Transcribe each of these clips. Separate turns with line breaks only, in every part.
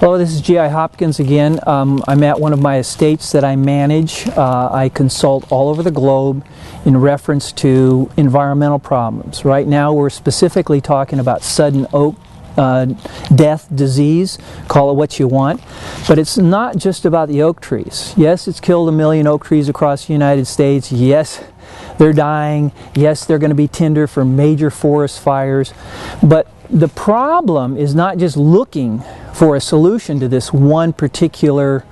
Hello, this is G.I. Hopkins again. I'm at one of my estates that I manage. I consult all over the globe in reference to environmental problems. Right now we're specifically talking about sudden oak death, disease, call it what you want. But it's not just about the oak trees. Yes, it's killed 1 million oak trees across the United States. Yes, they're dying. Yes, they're going to be tinder for major forest fires. But the problem is not just looking for a solution to this one particular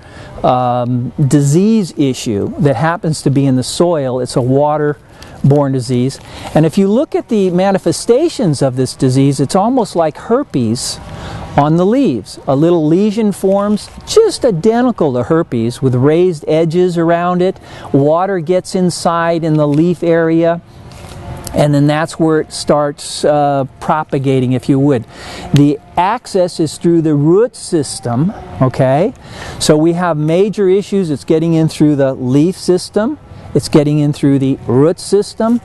disease issue that happens to be in the soil. It's a water-borne disease. And if you look at the manifestations of this disease, it's almost like herpes on the leaves. A little lesion forms, just identical to herpes, with raised edges around it. Water gets inside in the leaf area, and then that's where it starts propagating, if you would. The access is through the root system, okay? So we have major issues. It's getting in through the leaf system. It's getting in through the root system.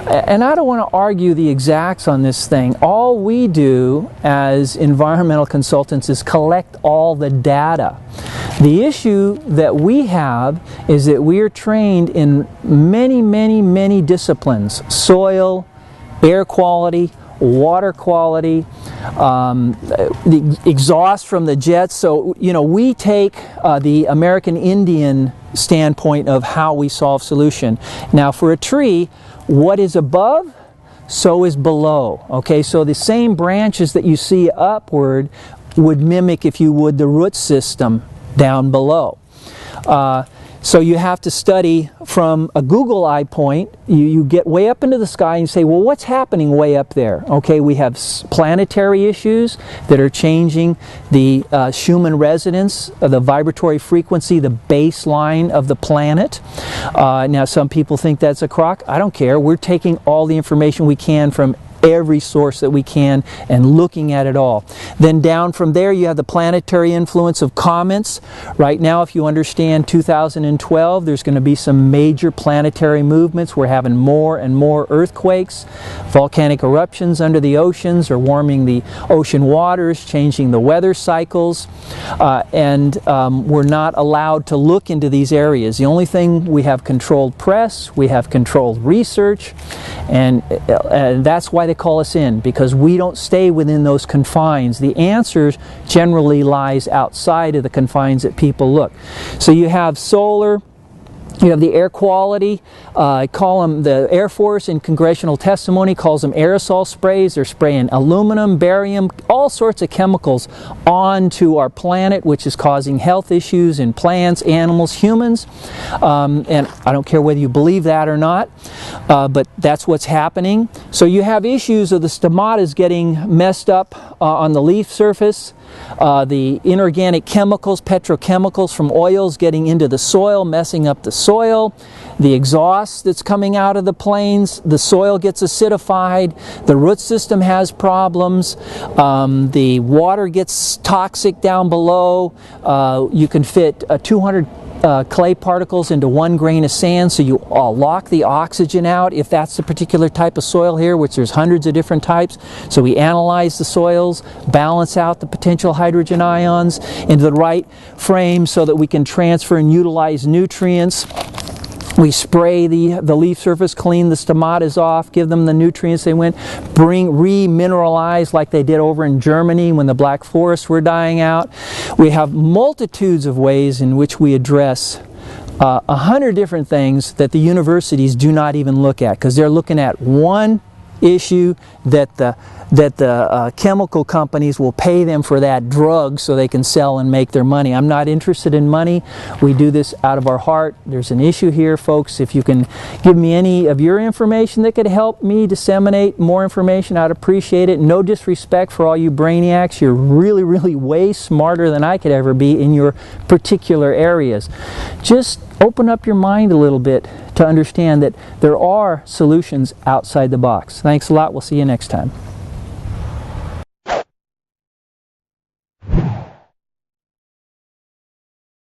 And I don't want to argue the exacts on this thing. All we do as environmental consultants is collect all the data. The issue that we have is that we are trained in many disciplines: soil, air quality, water quality, the exhaust from the jets. So, you know, we take the American Indian standpoint of how we solve solution. Now, for a tree, what is above, so is below. Okay, so the same branches that you see upward would mimic, if you would, the root system down below. So you have to study from a Google eye point. You get way up into the sky and you say, well, what's happening way up there? Okay, we have planetary issues that are changing the Schumann resonance, the vibratory frequency, the baseline of the planet. Now, some people think that's a crock. I don't care. We're taking all the information we can from every source that we can and looking at it all. Then down from there you have the planetary influence of comets. Right now, if you understand 2012, there's going to be some major planetary movements. We're having more and more earthquakes. Volcanic eruptions under the oceans are warming the ocean waters, changing the weather cycles, and we're not allowed to look into these areas. The only thing, we have controlled press, we have controlled research, and that's why they call us in, because we don't stay within those confines. The answers generally lies outside of the confines that people look. So you have solar, you have the air quality. I call them, the Air Force in congressional testimony calls them aerosol sprays. They're spraying aluminum, barium, all sorts of chemicals onto our planet, which is causing health issues in plants, animals, humans. And I don't care whether you believe that or not, but that's what's happening. So you have issues of the stomatas getting messed up on the leaf surface. The inorganic chemicals, petrochemicals from oils getting into the soil, messing up the soil. The exhaust that's coming out of the planes, the soil gets acidified, the root system has problems, the water gets toxic down below. You can fit 200 clay particles into 1 grain of sand, so you lock the oxygen out if that's the particular type of soil here, which there's hundreds of different types. So we analyze the soils, balance out the potential hydrogen ions into the right frame so that we can transfer and utilize nutrients. We spray the leaf surface, clean the stomatas off, give them the nutrients they want, re-mineralize like they did over in Germany when the black forests were dying out. We have multitudes of ways in which we address 100 different things that the universities do not even look at, because they're looking at one issue that the chemical companies will pay them for that drug so they can sell and make their money. I'm not interested in money. We do this out of our heart. There's an issue here, folks. If you can give me any of your information that could help me disseminate more information, I'd appreciate it. No disrespect for all you brainiacs. You're really way smarter than I could ever be in your particular areas. Just open up your mind a little bit to understand that there are solutions outside the box. Thanks a lot. We'll see you next time.